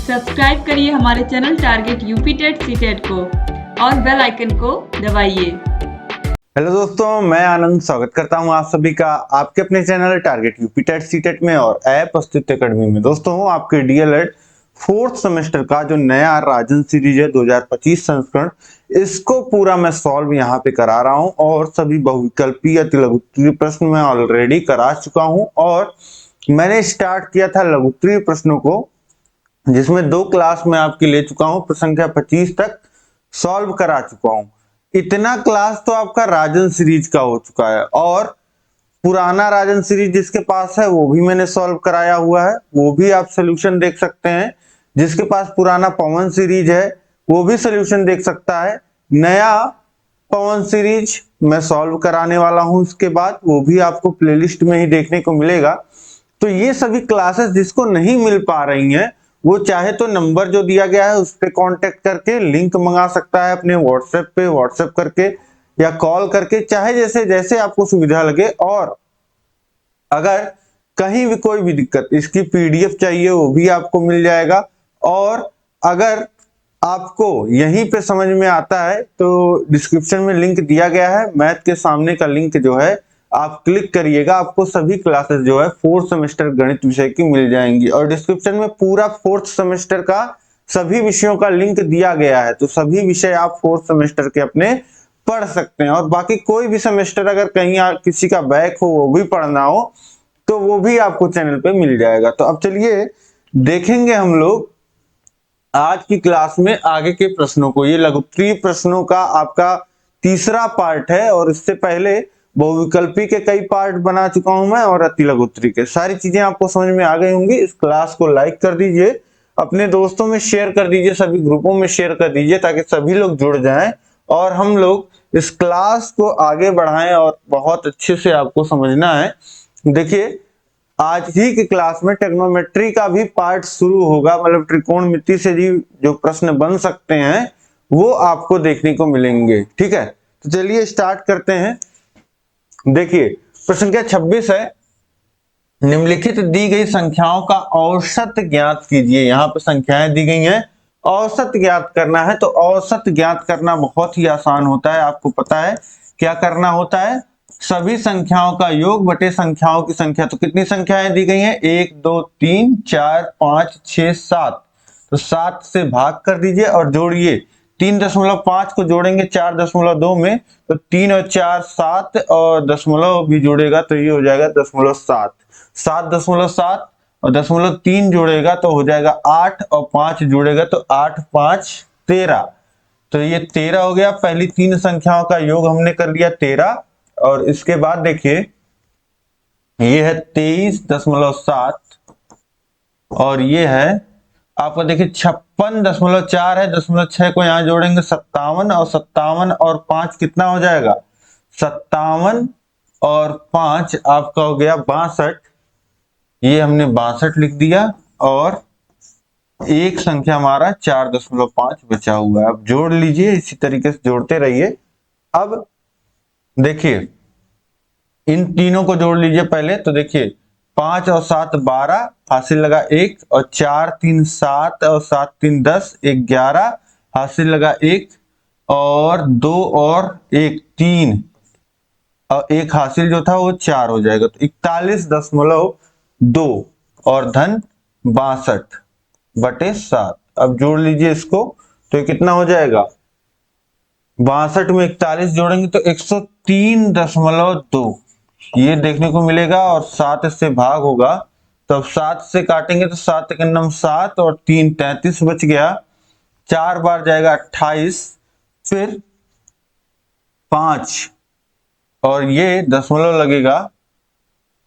Subscribe करिए हमारे channel target UP TET CTET को और बेल आइकन को दबाइए। हेलो दोस्तों, मैं आनंद स्वागत करता हूं आप सभी का आपके अपने channel target UP TET CTET में और ऐप अस्तित्व अकेडमी में। दोस्तों, आपके डीएलएड फोर्थ सेमेस्टर का जो नया राजन सीरीज है 2025 संस्करण, इसको पूरा मैं सॉल्व यहाँ पे करा रहा हूँ और सभी बहुविकल्पी या लघुत्तरीय प्रश्न मैं ऑलरेडी करा चुका हूँ और मैंने स्टार्ट किया था लघुत्तरीय प्रश्नों को, जिसमें 2 क्लास में आपकी ले चुका हूं, प्रश्न संख्या 25 तक सॉल्व करा चुका हूं। इतना क्लास तो आपका राजन सीरीज का हो चुका है और पुराना राजन सीरीज जिसके पास है वो भी मैंने सॉल्व कराया हुआ है, वो भी आप सोल्यूशन देख सकते हैं। जिसके पास पुराना पवन सीरीज है वो भी सोल्यूशन देख सकता है। नया पवन सीरीज मैं सॉल्व कराने वाला हूं, इसके बाद वो भी आपको प्लेलिस्ट में ही देखने को मिलेगा। तो ये सभी क्लासेस जिसको नहीं मिल पा रही हैं, वो चाहे तो नंबर जो दिया गया है उस पर कांटेक्ट करके लिंक मंगा सकता है अपने व्हाट्सएप पे, व्हाट्सएप करके या कॉल करके, चाहे जैसे जैसे आपको सुविधा लगे। और अगर कहीं भी कोई भी दिक्कत, इसकी पीडीएफ चाहिए वो भी आपको मिल जाएगा। और अगर आपको यहीं पे समझ में आता है तो डिस्क्रिप्शन में लिंक दिया गया है, मैथ के सामने का लिंक जो है आप क्लिक करिएगा, आपको सभी क्लासेस जो है फोर्थ सेमेस्टर गणित विषय की मिल जाएंगी। और डिस्क्रिप्शन में पूरा फोर्थ सेमेस्टर का सभी विषयों का लिंक दिया गया है, तो सभी विषय आप फोर्थ सेमेस्टर के अपने पढ़ सकते हैं। और बाकी कोई भी सेमेस्टर अगर कहीं किसी का बैक हो, वो भी पढ़ना हो, तो वो भी आपको चैनल पे मिल जाएगा। तो अब चलिए देखेंगे हम लोग आज की क्लास में आगे के प्रश्नों को। ये लघुत्तरीय प्रश्नों का आपका तीसरा पार्ट है और इससे पहले बहुविकल्पी के कई पार्ट बना चुका हूं मैं और अति लघुत्तरीय के। सारी चीजें आपको समझ में आ गई होंगी। इस क्लास को लाइक कर दीजिए, अपने दोस्तों में शेयर कर दीजिए, सभी ग्रुपों में शेयर कर दीजिए ताकि सभी लोग जुड़ जाएं और हम लोग इस क्लास को आगे बढ़ाएं और बहुत अच्छे से आपको समझना है। देखिए, आज ही की क्लास में ट्रिग्नोमेट्री का भी पार्ट शुरू होगा, मतलब त्रिकोणमिति से जो प्रश्न बन सकते हैं वो आपको देखने को मिलेंगे। ठीक है, तो चलिए स्टार्ट करते हैं। देखिए, प्रश्न संख्या 26 है, निम्नलिखित दी गई संख्याओं का औसत ज्ञात कीजिए। यहाँ पे संख्याएं दी गई हैं, औसत ज्ञात करना है। तो औसत ज्ञात करना बहुत ही आसान होता है, आपको पता है क्या करना होता है, सभी संख्याओं का योग बटे संख्याओं की संख्या। तो कितनी संख्याएं दी गई हैं, 1 2 3 4 5 6 7, तो 7 से भाग कर दीजिए और जोड़िए। 3.5 को जोड़ेंगे 4.2 में, तो 3 और 4 7 और दशमलव भी जोड़ेगा तो ये हो जाएगा 0.7। 7.7 और 0.3 जोड़ेगा तो हो जाएगा 8 और 5 जोड़ेगा तो 8 5 13। तो ये 13 हो गया। पहली 3 संख्याओं का योग हमने कर लिया 13। और इसके बाद देखिए ये है 23.7 और ये है आपका देखिए 56.4 है, 0.6 को यहां जोड़ेंगे 57 और 57 और 5 कितना हो जाएगा, 57 और 5 आपका हो गया 62। ये हमने 62 लिख दिया और एक संख्या हमारा 4.5 बचा हुआ है। अब जोड़ लीजिए, इसी तरीके से जोड़ते रहिए। अब देखिए इन तीनों को जोड़ लीजिए पहले। तो देखिए 5 और 7 12, हासिल लगा 1, और 4 3 7 और 7 3 10, 11, हासिल लगा 1, और 2 और 1 3, और एक हासिल जो था वो 4 हो जाएगा। तो 41.2 और धन 62/7। अब जोड़ लीजिए इसको, तो ये कितना हो जाएगा, 62 में 41 जोड़ेंगे तो 103.2 ये देखने को मिलेगा। और 7 से भाग होगा तो अब 7 से काटेंगे तो 7 के नम 7 और 3 33 बच गया। 4 बार जाएगा 28, फिर 5 और ये दशमलव लगेगा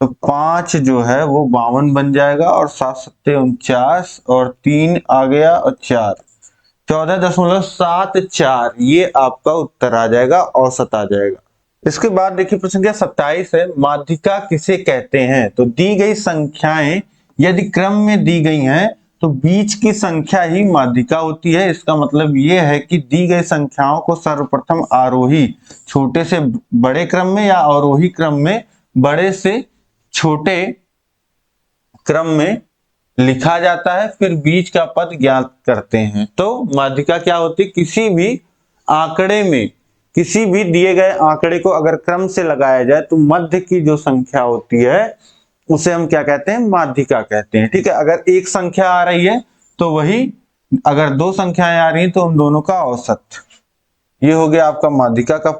तो 5 जो है वो 52 बन जाएगा, और 7 7 49 और 3 आ गया और 4 14.74। ये आपका उत्तर आ जाएगा, औसत आ जाएगा। इसके बाद देखिए प्रश्न संख्या 27 है, माध्यिका किसे कहते हैं। तो दी गई संख्याएं यदि क्रम में दी गई हैं तो बीच की संख्या ही माध्यिका होती है। इसका मतलब ये है कि दी गई संख्याओं को सर्वप्रथम आरोही छोटे से बड़े क्रम में या अवरोही क्रम में बड़े से छोटे क्रम में लिखा जाता है, फिर बीच का पद ज्ञात करते हैं। तो माध्यिका क्या होती है? किसी भी आंकड़े में, किसी भी दिए गए आंकड़े को अगर क्रम से लगाया जाए तो मध्य की जो संख्या होती है उसे हम क्या कहते हैं? माध्यिका कहते हैं। ठीक है, अगर एक संख्या आ रही है तो वही, अगर दो संख्याएं आ रही हैं तो उन दोनों का औसत। ये हो गया आपका माध्यिका का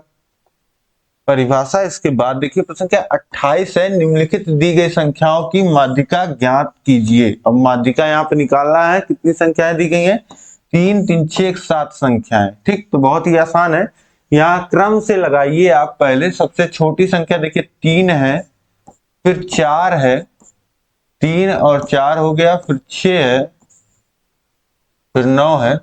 परिभाषा। इसके बाद देखिए प्रश्न क्या 28 है, निम्नलिखित दी गई संख्याओं की माध्यिका ज्ञात कीजिए। अब माध्यिका यहाँ पे निकालना है, कितनी संख्याएं दी गई हैं? 3 3 6 7 संख्याएं। ठीक, तो बहुत ही आसान है, यहाँ क्रम से लगाइए आप। पहले सबसे छोटी संख्या देखिए 3 है, फिर 4 है, 3 और 4 हो गया, फिर 6 है, फिर 9 है,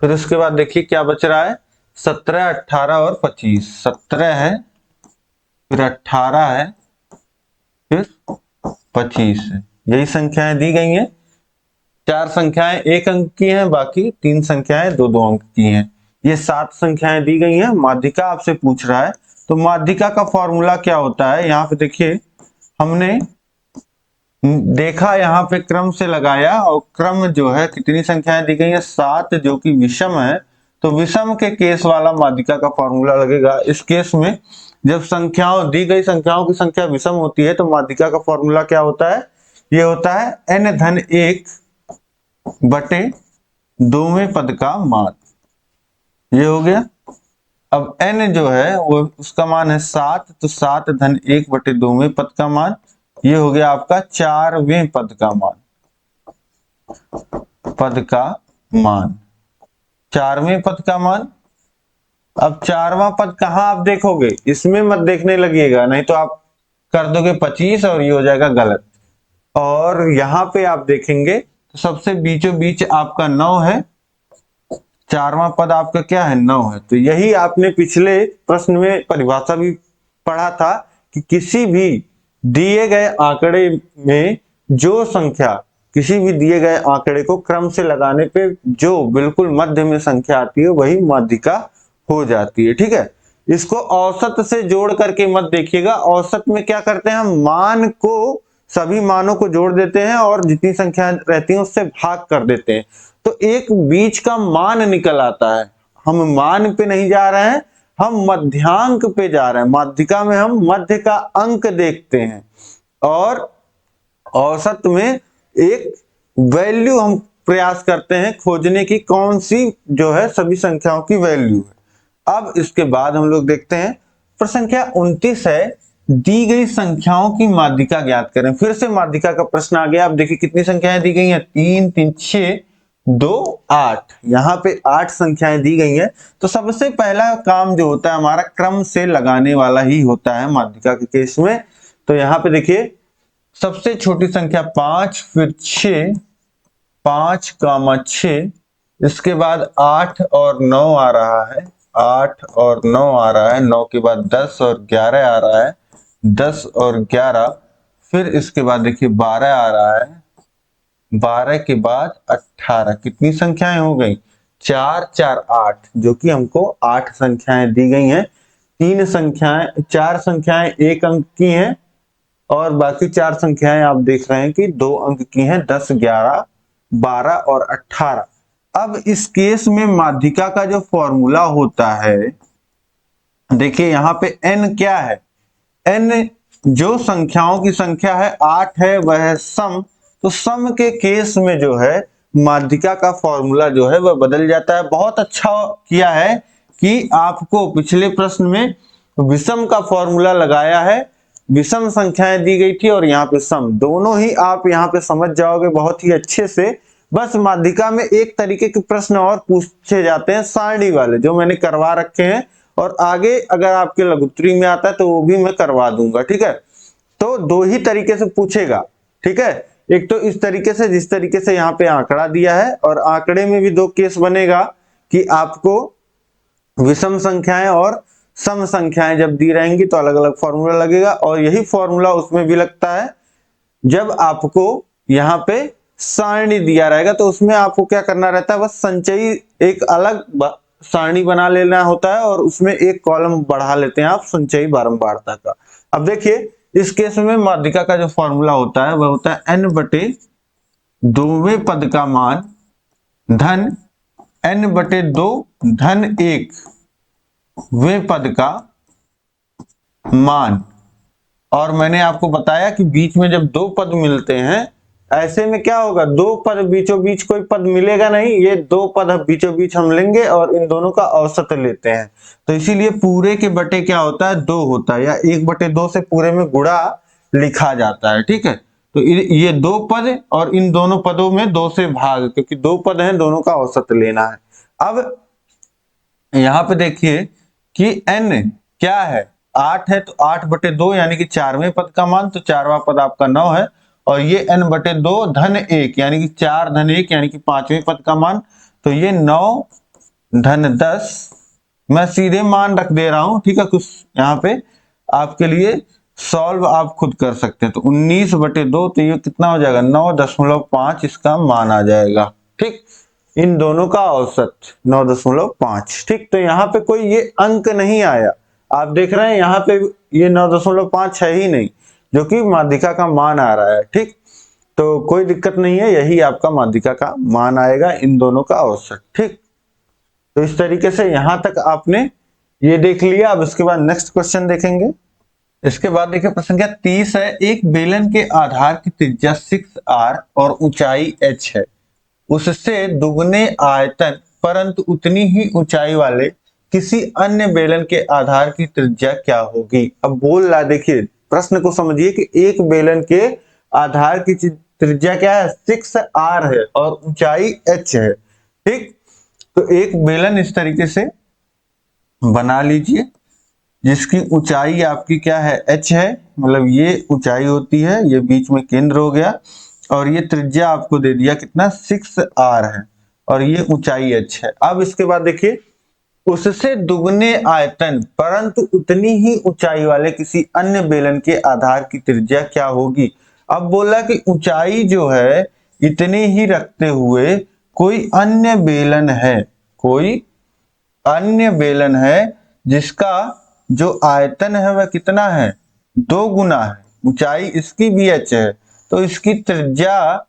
फिर उसके बाद देखिए क्या बच रहा है? 17 18 और 25। 17 है, फिर 18 है, फिर 25 है। यही संख्याएं दी गई हैं। 4 संख्याएं 1 अंक की हैं, बाकी 3 संख्याएं 2 अंक की हैं। ये 7 संख्याएं दी गई हैं। माध्यिका आपसे पूछ रहा है, तो माध्यिका का फॉर्मूला क्या होता है? यहाँ पे देखिए हमने देखा, यहाँ पे क्रम से लगाया और क्रम जो है कितनी संख्याएं दी गई है? 7, जो कि विषम है। तो विषम के केस वाला माध्यिका का फॉर्मूला लगेगा। इस केस में जब संख्याओं, दी गई संख्याओं की संख्या विषम होती है तो माध्यिका का फॉर्मूला क्या होता है? ये होता है n-1 बटे 2वें पद का मान। ये हो गया। अब n जो है वो उसका मान है 7, तो 7-1 बटे 2वें पद का मान। ये हो गया आपका 4वें पद का मान। 4वें पद का मान। अब 4वां पद कहां आप देखोगे? इसमें मत देखने लगिएगा, नहीं तो आप कर दोगे 25 और ये हो जाएगा गलत। और यहां पे आप देखेंगे तो सबसे बीचों बीच आपका 9 है। 4वां पद आपका क्या है? 9 है। तो यही आपने पिछले प्रश्न में परिभाषा भी पढ़ा था कि किसी भी दिए गए आंकड़े में जो संख्या, किसी भी दिए गए आंकड़े को क्रम से लगाने पे जो बिल्कुल मध्य में संख्या आती है वही माध्यिका हो जाती है। ठीक है, इसको औसत से जोड़ करके मत देखिएगा। औसत में क्या करते हैं? हम मान को, सभी मानों को जोड़ देते हैं और जितनी संख्या रहती है उससे भाग कर देते हैं, तो एक बीच का मान निकल आता है। हम मान पे नहीं जा रहे हैं, हम मध्यांक पे जा रहे हैं। माध्यिका में हम मध्य का अंक देखते हैं और औसत में एक वैल्यू हम प्रयास करते हैं खोजने की, कौन सी जो है सभी संख्याओं की वैल्यू है। अब इसके बाद हम लोग देखते हैं प्रश्न संख्या 29 है, दी गई संख्याओं की माध्यिका ज्ञात करें। फिर से माध्यिका का प्रश्न आ गया। अब देखिए कितनी संख्याएं दी गई हैं? 3 3 6 2 8। यहाँ पे 8 संख्याएं दी गई हैं। तो सबसे पहला काम जो होता है हमारा क्रम से लगाने वाला ही होता है माध्यिका के केस में। तो यहाँ पे देखिए सबसे छोटी संख्या 5, फिर 6, 5, 6, इसके बाद 8 और 9 आ रहा है, 8 और 9 आ रहा है, 9 के बाद 10 और 11 आ रहा है, 10 और 11, फिर इसके बाद देखिए 12 आ रहा है, 12 के बाद 18। कितनी संख्याएं हो गई? 4 4 8, जो कि हमको 8 संख्याएं दी गई हैं। 4 संख्याएं 1 अंक की हैं और बाकी 4 संख्याएं आप देख रहे हैं कि 2 अंक की हैं, 10 11 12 और 18। अब इस केस में माध्यिका का जो फॉर्मूला होता है, देखिए यहाँ पे n क्या है? n जो संख्याओं की संख्या है 8 है, वह है सम। तो सम के केस में जो है माध्यिका का फॉर्मूला जो है वह बदल जाता है। बहुत अच्छा किया है कि आपको पिछले प्रश्न में विषम का फॉर्मूला लगाया है। विषम संख्याएं दी गई थी और यहाँ पे सम, दोनों ही आप यहाँ पे समझ जाओगे बहुत ही अच्छे से। बस माध्यिका में एक तरीके के प्रश्न और पूछे जाते हैं, सारणी वाले, जो मैंने करवा रखे हैं, और आगे अगर आपके लघुत्तरी में आता है तो वो भी मैं करवा दूंगा। ठीक है, तो 2 ही तरीके से पूछेगा। ठीक है, एक तो इस तरीके से जिस तरीके से यहाँ पे आंकड़ा दिया है, और आंकड़े में भी 2 केस बनेगा कि आपको विषम संख्याएं और सम संख्याएं जब दी रहेंगी तो अलग अलग फॉर्मूला लगेगा। और यही फॉर्मूला उसमें भी लगता है जब आपको यहाँ पे सारणी दिया रहेगा, तो उसमें आपको क्या करना रहता है? बस संचयी एक अलग सारणी बना लेना होता है और उसमें एक कॉलम बढ़ा लेते हैं आप संचयी बारंबारता का। अब देखिए इस केस में माध्यिका का जो फॉर्मूला होता है वह होता है n बटे दोवें पद का मान धन n बटे 2 धन 1 वें पद का मान। और मैंने आपको बताया कि बीच में जब दो पद मिलते हैं ऐसे में क्या होगा, दो पद बीचों बीच कोई पद मिलेगा नहीं, ये दो पद बीचों बीच हम लेंगे और इन दोनों का औसत लेते हैं। तो इसीलिए पूरे के बटे क्या होता है, 2 होता है, या 1/2 से पूरे में गुणा लिखा जाता है। ठीक है, तो ये दो पद और इन दोनों पदों में 2 से भाग, क्योंकि दो पद हैं दोनों का औसत लेना है। अब यहां पे देखिए कि n क्या है, 8 है, तो 8/2 यानी कि 4वें पद का मान, तो 4वां पद आपका 9 है। और ये n/2 धन 1 यानी कि 4 धन 1 यानी कि 5वें पद का मान, तो ये 9 धन 10। मैं सीधे मान रख दे रहा हूं, ठीक है, कुछ यहाँ पे आपके लिए सॉल्व आप खुद कर सकते हैं। तो 19/2, तो ये कितना हो जाएगा, 9.5 इसका मान आ जाएगा। ठीक, इन दोनों का औसत 9.5। ठीक, तो यहाँ पे कोई ये अंक नहीं आया, आप देख रहे हैं यहाँ पे ये 9.5 है ही नहीं, जो कि माध्यिका का मान आ रहा है। ठीक, तो कोई दिक्कत नहीं है, यही आपका माध्यिका का मान आएगा, इन दोनों का औसत। ठीक, तो इस तरीके से यहां तक आपने ये देख लिया। अब इसके बाद नेक्स्ट क्वेश्चन देखेंगे। इसके बाद देखिए प्रश्न क्या 30 है, एक बेलन के आधार की त्रिज्या 6r और ऊंचाई h है, उससे दुगने आयतन परंतु उतनी ही ऊंचाई वाले किसी अन्य बेलन के आधार की त्रिज्या क्या होगी। अब बोल रहा, देखिए प्रश्न को समझिए कि एक बेलन के आधार की त्रिज्या क्या है, 6r है और ऊंचाई h है। ठीक, तो एक बेलन इस तरीके से बना लीजिए जिसकी ऊंचाई आपकी क्या है, h है, मतलब ये ऊंचाई होती है, ये बीच में केंद्र हो गया, और ये त्रिज्या आपको दे दिया कितना, 6r है, और ये ऊंचाई h है। अब इसके बाद देखिए, उससे दुगने आयतन परंतु उतनी ही ऊंचाई वाले किसी अन्य बेलन के आधार की त्रिज्या क्या होगी। अब बोला कि ऊंचाई जो है इतनी ही रखते हुए कोई अन्य बेलन है, कोई अन्य बेलन है जिसका जो आयतन है वह कितना है, 2 गुना है, ऊंचाई इसकी भी h है, तो इसकी त्रिज्या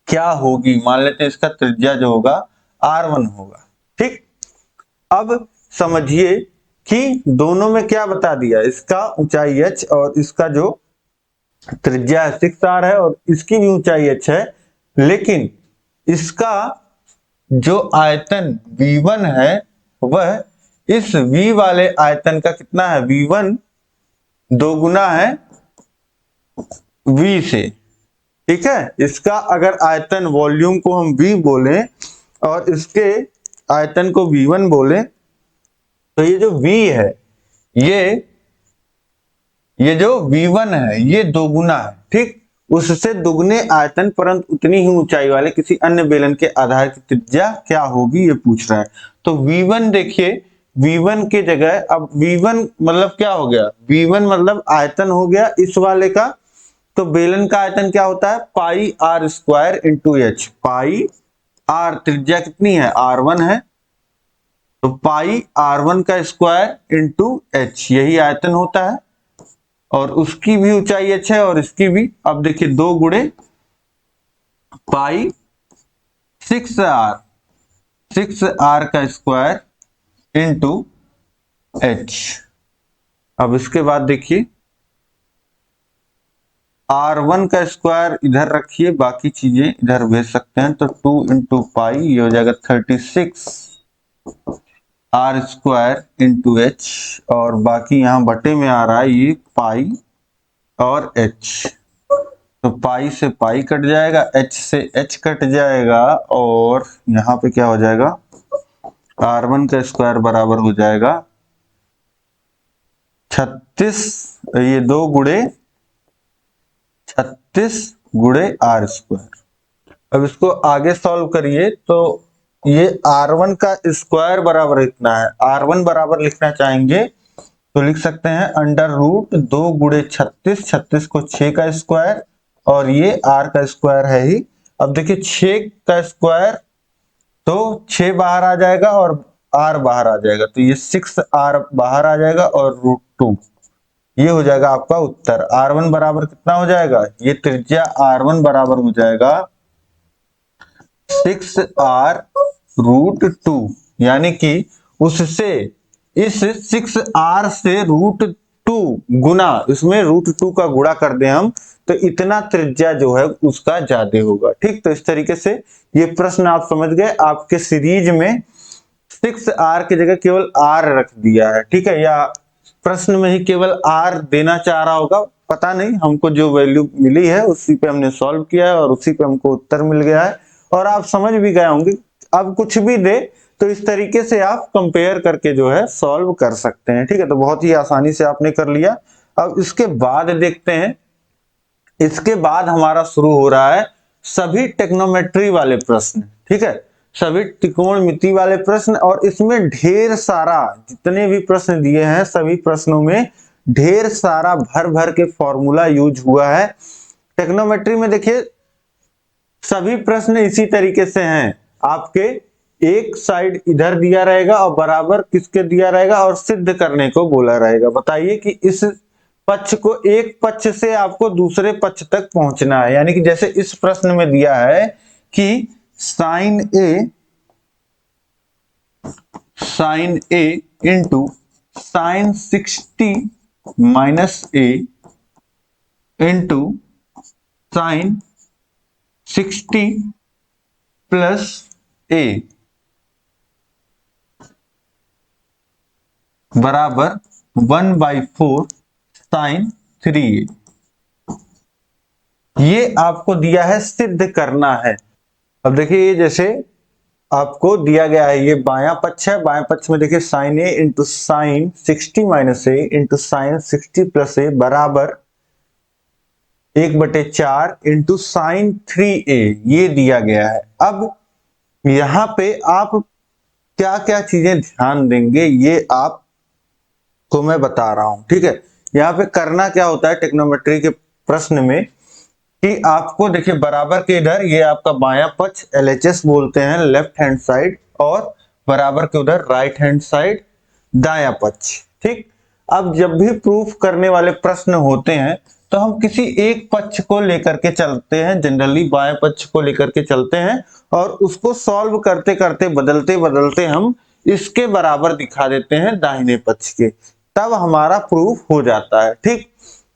क्या होगी। मान लेते हैं इसका त्रिज्या जो होगा r1 होगा। ठीक, अब समझिए कि दोनों में क्या बता दिया, इसका ऊंचाई h और इसका जो त्रिज्या 6r है और इसकी भी ऊंचाई h है, लेकिन इसका जो आयतन v1 है वह इस v वाले आयतन का कितना है, v1 2 गुना है v से। ठीक है, इसका अगर आयतन वॉल्यूम को हम v बोले और इसके आयतन को v1 बोले, तो ये जो v है, ये जो v1 है ये 2 गुना है। ठीक, उससे दुगने आयतन परंतु उतनी ही ऊंचाई वाले किसी अन्य बेलन के आधार की त्रिज्या क्या होगी, ये पूछ रहा है। तो v1 देखिए, v1 के जगह अब v1 मतलब क्या हो गया, v1 मतलब आयतन हो गया इस वाले का, तो बेलन का आयतन क्या होता है, पाई r स्क्वायर इंटू h, पाई r, त्रिज्या कितनी है, r1 है, तो पाई r1 का स्क्वायर इंटू h, यही आयतन होता है, और उसकी भी ऊंचाई h है और इसकी भी। अब देखिए 2 गुणे पाई 6r, 6r का स्क्वायर इंटू h। अब इसके बाद देखिए r1 का स्क्वायर इधर रखिए, बाकी चीजें इधर भेज सकते हैं, तो 2 इंटू पाई, ये हो जाएगा 36 r स्क्वायर इंटू h, और बाकी यहां बटे में आ रहा है ये पाई और h, तो पाई से पाई कट जाएगा, h से h कट जाएगा, और यहाँ पे क्या हो जाएगा, r1 का स्क्वायर बराबर हो जाएगा 36, ये 2 गुणे 36 गुणे r स्क्वायर। अब इसको आगे सॉल्व करिए, तो ये r1 का स्क्वायर बराबर इतना है, r1 बराबर लिखना चाहेंगे तो लिख सकते हैं अंडर रूट 2 गुणे 36, 36 को 6 का स्क्वायर, और ये r का स्क्वायर है ही। अब देखिए 6 का स्क्वायर, तो 6 बाहर आ जाएगा और r बाहर आ जाएगा, तो ये 6r बाहर आ जाएगा और √2, ये हो जाएगा आपका उत्तर। R1 बराबर कितना हो जाएगा, ये त्रिज्या R1 बराबर हो जाएगा 6R√2, यानी कि उससे इस 6R से √2 गुना, इसमें √2 का गुणा कर दे हम तो इतना त्रिज्या जो है उसका ज्यादा होगा। ठीक, तो इस तरीके से ये प्रश्न आप समझ गए। आपके सीरीज में 6R की जगह केवल R रख दिया है, ठीक है, या प्रश्न में ही केवल R देना चाह रहा होगा, पता नहीं। हमको जो वैल्यू मिली है उसी पे हमने सॉल्व किया है और उसी पे हमको उत्तर मिल गया है और आप समझ भी गए होंगे। अब कुछ भी दे तो इस तरीके से आप कंपेयर करके जो है सॉल्व कर सकते हैं। ठीक है, तो बहुत ही आसानी से आपने कर लिया। अब इसके बाद देखते हैं, इसके बाद हमारा शुरू हो रहा है सभी टेक्नोमेट्री वाले प्रश्न। ठीक है, सभी त्रिकोणमिति वाले प्रश्न, और इसमें ढेर सारा, जितने भी प्रश्न दिए हैं सभी प्रश्नों में ढेर सारा भर भर के फॉर्मूला यूज हुआ है। टेक्नोमेट्री में देखिए सभी प्रश्न इसी तरीके से हैं। आपके एक साइड इधर दिया रहेगा और बराबर किसके दिया रहेगा और सिद्ध करने को बोला रहेगा। बताइए कि इस पक्ष को, एक पक्ष से आपको दूसरे पक्ष तक पहुंचना है, यानी कि जैसे इस प्रश्न में दिया है कि साइन ए इंटू साइन 60 माइनस ए इंटू साइन 60 प्लस ए बराबर 1/4 साइन 3a। ये आपको दिया है, सिद्ध करना है। अब देखिए ये जैसे आपको दिया गया है, ये बायां पक्ष है, बाएं पक्ष में देखिए साइन ए इंटू साइन 60 माइनस ए इंटू साइन 60 प्लस ए बराबर 1/4 इंटू साइन 3a, ये दिया गया है। अब यहां पे आप क्या क्या चीजें ध्यान देंगे ये आपको मैं बता रहा हूं। ठीक है, यहाँ पे करना क्या होता है टेक्नोमेट्री के प्रश्न में कि आपको देखिए बराबर के इधर ये आपका बायां पक्ष LHS बोलते हैं, लेफ्ट हैंड साइड, और बराबर के उधर राइट हैंड साइड, दायां पक्ष। ठीक, अब जब भी प्रूफ करने वाले प्रश्न होते हैं तो हम किसी एक पक्ष को लेकर के चलते हैं, जनरली बाएं पक्ष को लेकर के चलते हैं और उसको सॉल्व करते करते बदलते बदलते हम इसके बराबर दिखा देते हैं दाहिने पक्ष के, तब हमारा प्रूफ हो जाता है। ठीक,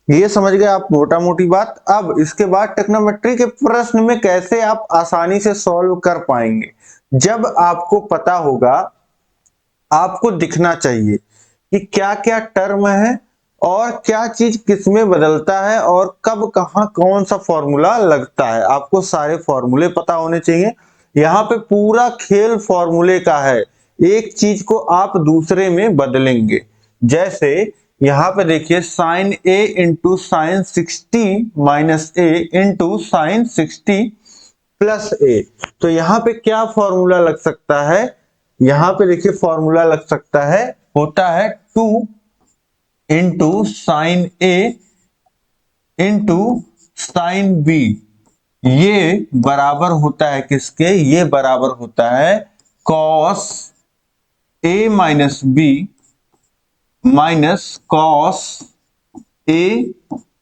ये समझ गए आप मोटा मोटी बात। अब इसके बाद टेक्नोमेट्री के प्रश्न में कैसे आप आसानी से सॉल्व कर पाएंगे, जब आपको पता होगा, आपको दिखना चाहिए कि क्या क्या टर्म है और क्या चीज किसमें बदलता है और कब कहां कौन सा फॉर्मूला लगता है। आपको सारे फॉर्मूले पता होने चाहिए। यहाँ पे पूरा खेल फॉर्मूले का है, एक चीज को आप दूसरे में बदलेंगे। जैसे यहाँ पे देखिए साइन ए इंटू साइन 60 माइनस ए इंटू साइन 60 प्लस ए, तो यहाँ पे क्या फॉर्मूला लग सकता है, यहाँ पे देखिए फॉर्मूला लग सकता है, होता है 2 इंटू साइन ए इंटू साइन बी। ये बराबर होता है किसके, ये बराबर होता है cos A minus B minus cos A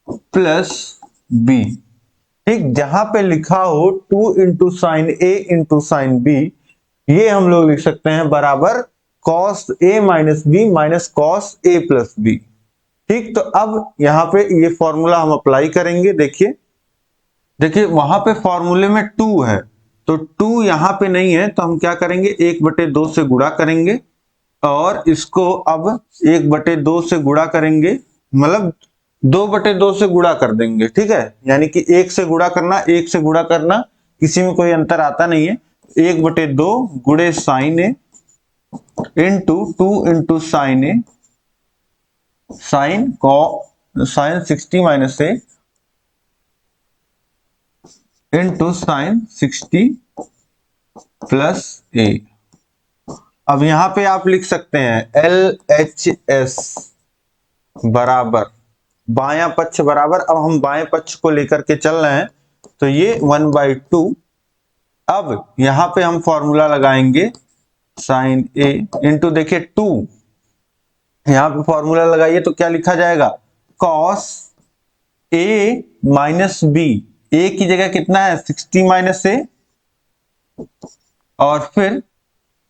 plus B. ठीक, जहां पे लिखा हो 2 इंटू साइन ए इंटू साइन बी, ये हम लोग लिख सकते हैं बराबर cos A minus B minus cos A plus B. ठीक, तो अब यहां पे ये फॉर्मूला हम अप्लाई करेंगे। देखिए वहां पे फॉर्मूले में 2 है तो 2 यहां पे नहीं है, तो हम क्या करेंगे 1/2 से गुणा करेंगे और इसको अब 1/2 से गुणा करेंगे, मतलब 2/2 से गुणा कर देंगे। ठीक है, यानी कि 1 से गुणा करना, 1 से गुणा करना, किसी में कोई अंतर आता नहीं है। 1/2 गुणे साइन ए इंटू 2 इंटू साइन ए साइन 60 माइनस ए इंटू साइन 60 प्लस ए। अब यहां पे आप लिख सकते हैं LHS बराबर बायां पक्ष बराबर, अब हम बाएं पक्ष को लेकर के चल रहे हैं तो ये 1/2। अब यहां पे हम फॉर्मूला लगाएंगे साइन ए इंटू देखिए 2, यहां पे फॉर्मूला लगाइए तो क्या लिखा जाएगा कॉस ए माइनस बी, ए की जगह कितना है 60 माइनस ए, और फिर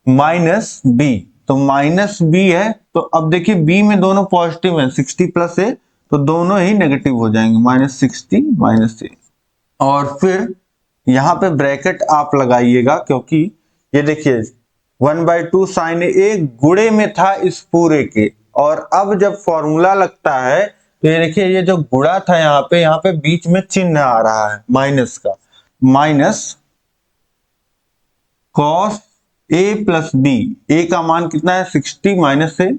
माइनस बी, तो माइनस बी है, तो अब देखिए बी में दोनों पॉजिटिव है, 60 प्लस ए, तो दोनों ही नेगेटिव हो जाएंगे, -60 माइनस ए। और फिर यहां पे ब्रैकेट आप लगाइएगा, क्योंकि ये देखिए 1/2 साइन ए गुणे में था इस पूरे के, और अब जब फॉर्मूला लगता है तो ये देखिए ये जो गुणा था यहाँ पे बीच में चिन्ह आ रहा है माइनस का, minus cos A plus B, ए का मान कितना है 60 माइनस ए,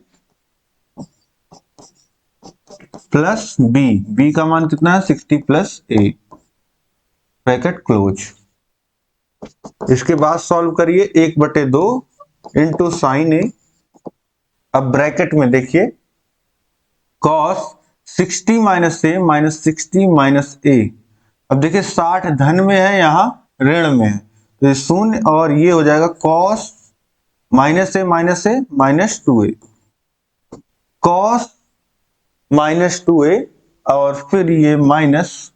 प्लस बी, बी का मान कितना है 60 प्लस ए, ब्रैकेट क्लोज। इसके बाद सॉल्व करिए 1/2 इंटू साइन ए, अब ब्रैकेट में देखिए cos 60 minus a minus 60 minus ए, अब देखिए 60 धन में है, यहाँ ऋण में है, तो ये शून्य, और ये हो जाएगा cos minus a minus 2a, cos minus 2a, और फिर ये माइनस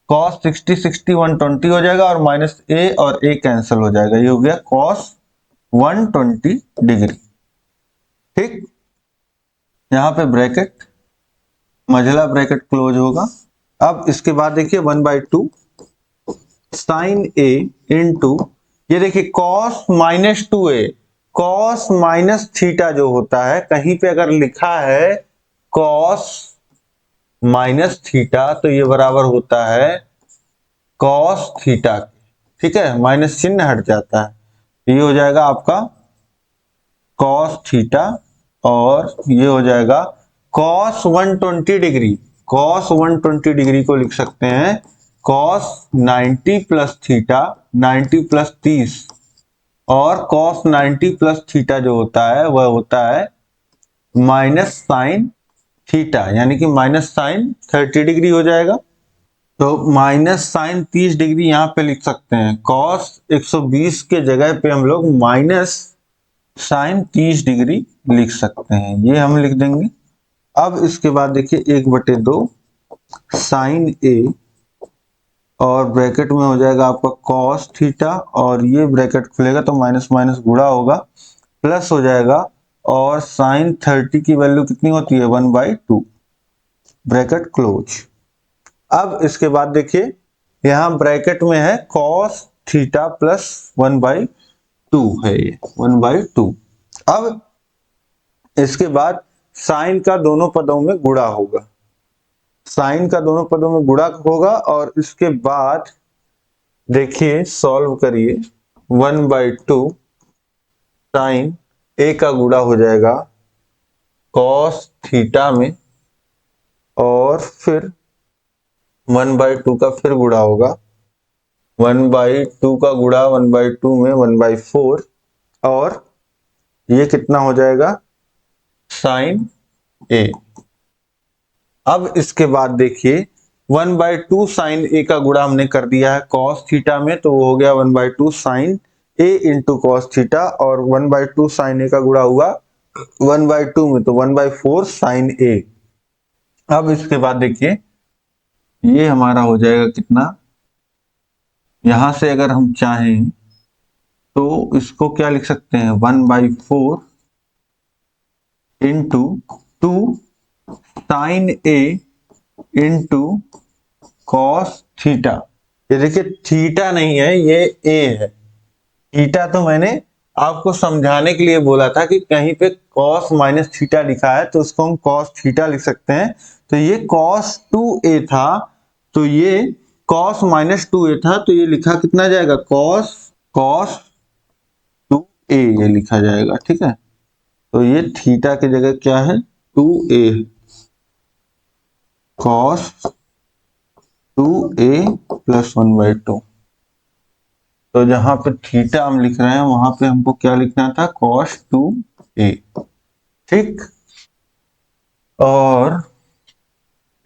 कॉस 60 60 120 हो जाएगा, और माइनस ए और ए कैंसिल हो जाएगा, ये हो गया कॉस 120 डिग्री। ठीक, यहां पे ब्रैकेट मझला ब्रैकेट क्लोज होगा। अब इसके बाद देखिए 1/2 साइन ए इंटू, ये देखिए cos -2a, cos minus theta जो होता है, कहीं पे अगर लिखा है कॉस माइनस थीटा तो ये बराबर होता है कॉस थीटा, ठीक है, माइनस चिन्ह हट जाता है, ये हो जाएगा आपका कॉस थीटा, और ये हो जाएगा कॉस 120 डिग्री, कॉस 120 डिग्री को लिख सकते हैं कॉस 90 प्लस थीटा, 90 प्लस 30, और कॉस 90 प्लस थीटा जो होता है वह होता है माइनस साइन थीटा, यानी कि माइनस साइन 30 डिग्री हो जाएगा, तो माइनस साइन 30 डिग्री यहाँ पे लिख सकते हैं, कॉस 120 के जगह पे हम लोग माइनस साइन 30 डिग्री लिख सकते हैं, ये हम लिख देंगे। अब इसके बाद देखिए 1/2 साइन ए, और ब्रैकेट में हो जाएगा आपका कॉस थीटा, और ये ब्रैकेट खुलेगा तो माइनस माइनस गुणा होगा, प्लस हो जाएगा, और साइन 30 की वैल्यू कितनी होती है 1/2, ब्रैकेट क्लोज। अब इसके बाद देखिए यहां ब्रैकेट में है कॉस थीटा प्लस 1/2 है, ये 1/2। अब इसके बाद साइन का दोनों पदों में गुणा होगा, साइन का दोनों पदों में गुणा होगा, और इसके बाद देखिए सॉल्व करिए 1/2 साइन ए का गुणा हो जाएगा कॉस थीटा में, और फिर 1/2 का फिर गुणा होगा, 1/2 का गुणा 1/2 में 1/4, और ये कितना हो जाएगा साइन ए। अब इसके बाद देखिए 1/2 साइन ए का गुणा हमने कर दिया है कॉस थीटा में, तो वो हो गया 1/2 साइन ए इंटू कॉस थीटा, और 1/2 साइन ए का गुणा हुआ 1/2 में, तो 1/4 साइन ए। अब इसके बाद देखिए ये हमारा हो जाएगा कितना, यहां से अगर हम चाहें तो इसको क्या लिख सकते हैं 1/4 इंटू 2 साइन ए इंटू कॉस थीटा, ये देखिए थीटा नहीं है, ये ए है, थीटा तो मैंने आपको समझाने के लिए बोला था कि कहीं पे कॉस माइनस थीटा लिखा है तो उसको हम कॉस थीटा लिख सकते हैं, तो ये कॉस 2a था, तो ये कॉस -2a था, तो ये लिखा कितना जाएगा कॉस 2a ये लिखा जाएगा, ठीक है, तो ये थीटा की जगह क्या है 2a, कॉस 2a प्लस 1/2, तो जहां पे थीटा हम लिख रहे हैं वहां पे हमको क्या लिखना था cos 2a, ठीक, और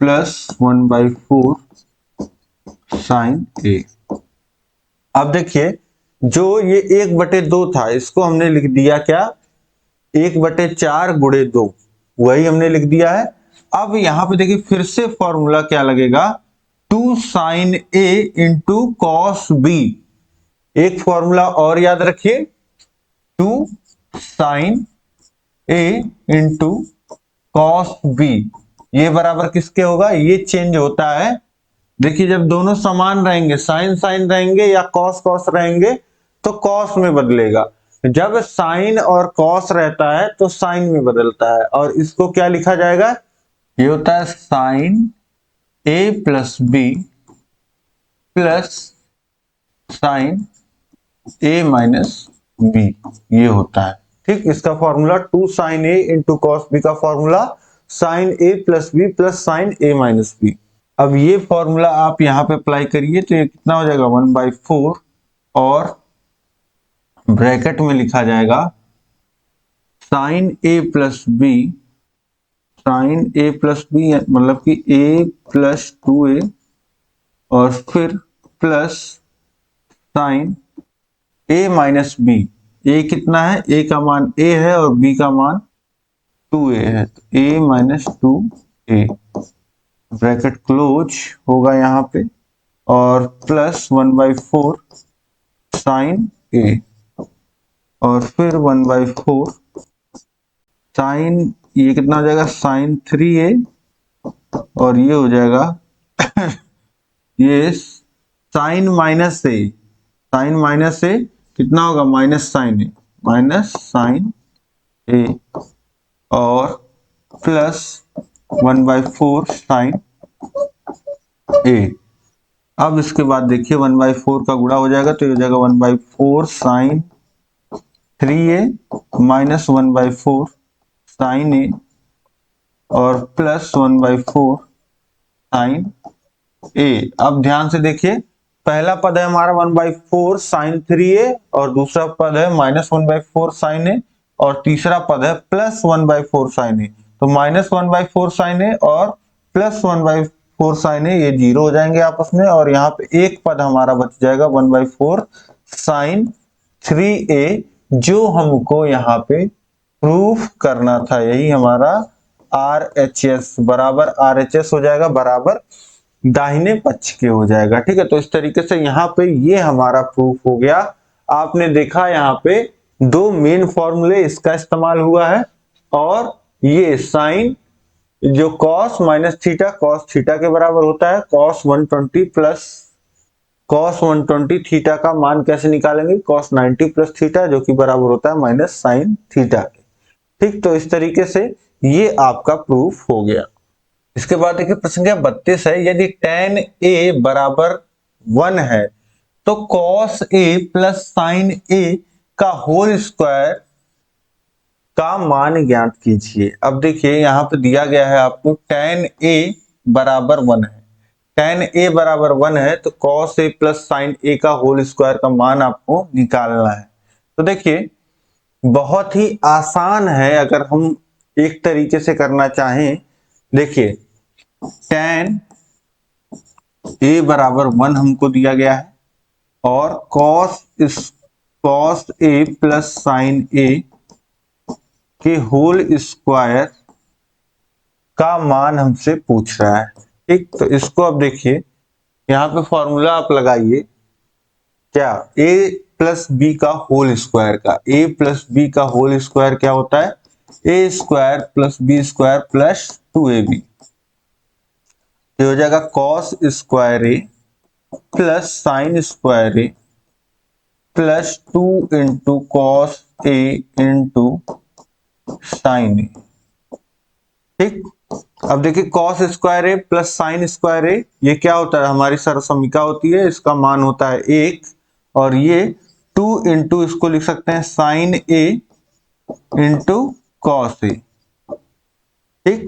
प्लस 1/4 साइन ए। अब देखिए जो ये 1/2 था इसको हमने लिख दिया क्या 1/4 गुणे 2, वही हमने लिख दिया है, अब यहाँ पे देखिए फिर से फॉर्मूला क्या लगेगा, 2 साइन ए इंटू कॉस बी। एक फॉर्मूला और याद रखिए, 2 साइन ए इंटू कॉस बी, ये बराबर किसके होगा, ये चेंज होता है। देखिए जब दोनों समान रहेंगे, साइन साइन रहेंगे या कॉस कॉस रहेंगे, तो कॉस में बदलेगा। जब साइन और कॉस रहता है तो साइन में बदलता है, और इसको क्या लिखा जाएगा, ये होता है साइन ए प्लस बी प्लस साइन ए माइनस बी, ये होता है। ठीक, इसका फॉर्मूला 2 साइन ए इंटू कॉस बी का फॉर्मूला साइन ए प्लस बी प्लस साइन ए माइनस बी। अब ये फॉर्मूला आप यहाँ पे अप्लाई करिए तो ये कितना हो जाएगा, 1/4, और ब्रैकेट में लिखा जाएगा साइन ए प्लस बी, साइन ए प्लस बी मतलब कि ए प्लस 2a, और फिर प्लस साइन ए माइनस बी। ए कितना है, ए का मान ए है और बी का मान 2a है, तो ए माइनस 2a, ब्रैकेट क्लोज होगा यहाँ पे, और प्लस 1/4 साइन ए, और फिर 1/4 साइन, ये कितना हो जाएगा, साइन 3a, और ये हो जाएगा ये साइन माइनस ए, साइन माइनस ए कितना होगा, माइनस साइन ए, माइनस साइन ए, और प्लस 1/4 साइन ए। अब इसके बाद देखिए 1/4 का गुणा हो जाएगा, तो ये हो जाएगा 1/4 साइन 3a माइनस 1/4 साइन ए, और प्लस 1/4 साइन ए। अब ध्यान से देखिए, पहला पद है हमारा 1/4 साइन 3a, और दूसरा पद है माइनस 1/4 साइन ए, और तीसरा पद है प्लस 1/4 साइन ए। तो माइनस 1/4 साइन ए और प्लस 1/4 साइन ए, ये जीरो हो जाएंगे आपस में, और यहाँ पे एक पद हमारा बच जाएगा 1/4 साइन 3a, जो हमको यहाँ पे प्रूफ करना था। यही हमारा RHS बराबर RHS हो जाएगा, बराबर दाहिने पक्ष के हो जाएगा। ठीक है, तो इस तरीके से यहाँ पे ये हमारा प्रूफ हो गया। आपने देखा यहाँ पे दो मेन फॉर्मूले इसका इस्तेमाल हुआ है, और ये साइन जो cos minus theta cos theta के बराबर होता है, कॉस 120 प्लस कॉस 120 थीटा का मान कैसे निकालेंगे, कॉस 90 प्लस थीटा, जो कि बराबर होता है माइनस साइन थीटा के। ठीक, तो इस तरीके से ये आपका प्रूफ हो गया। इसके बाद देखिए प्रश्न संख्या 32 है, यदि tan a बराबर 1 है तो cos a plus sin a का होल स्क्वायर का मान ज्ञात कीजिए। अब देखिए यहाँ पे दिया गया है आपको tan a बराबर 1 है, tan a बराबर 1 है तो cos a plus sin a का होल स्क्वायर का मान आपको निकालना है। तो देखिए बहुत ही आसान है, अगर हम एक तरीके से करना चाहें। देखिए tan a बराबर 1 हमको दिया गया है, और cos a plus sin a के होल स्क्वायर का मान हमसे पूछ रहा है। ठीक, तो इसको अब देखिए यहाँ पे फॉर्मूला आप लगाइए, क्या a प्लस बी का होल स्क्वायर का, a प्लस बी का होल स्क्वायर क्या होता है, a square plus B square plus 2ab। ये हो जाएगा cos square a plus sine square a plus 2 into cos a into sine a। ठीक, अब देखिए cos square a plus sine square a, ये क्या होता है, हमारी सरसमीका होती है, इसका मान होता है 1, और ये 2 इंटू इसको लिख सकते हैं sine a into cos a। ठीक,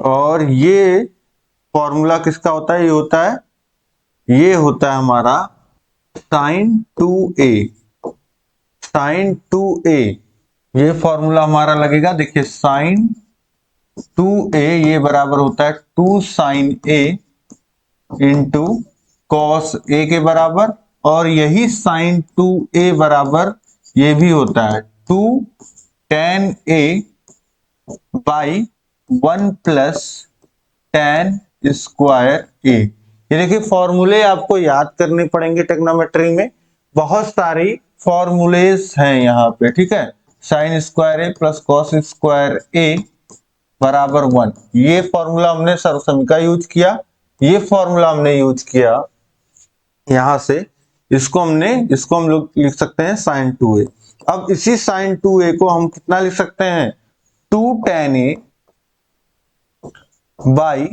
और ये फॉर्मूला किसका होता है, ये होता है हमारा साइन 2a, साइन 2a, ये फॉर्मूला हमारा लगेगा। देखिए साइन 2a ये बराबर होता है 2 sine a into cos a के बराबर, और यही साइन 2a बराबर ये भी होता है 2 tan a by 1 plus tan square a. ये देखिए फॉर्मूले आपको याद करने पड़ेंगे ट्रिग्नोमेट्री में, बहुत सारी फॉर्मूलेस हैं यहाँ पे, ठीक है। साइन स्क्वायर ए प्लस कॉस स्क्वायर ए बराबर 1, ये फॉर्मूला हमने सर्वसमीका यूज किया, ये फॉर्मूला हमने यूज किया यहां से, इसको हम लोग लिख सकते हैं साइन 2a। अब इसी साइन 2a को हम कितना लिख सकते हैं, 2 tan a by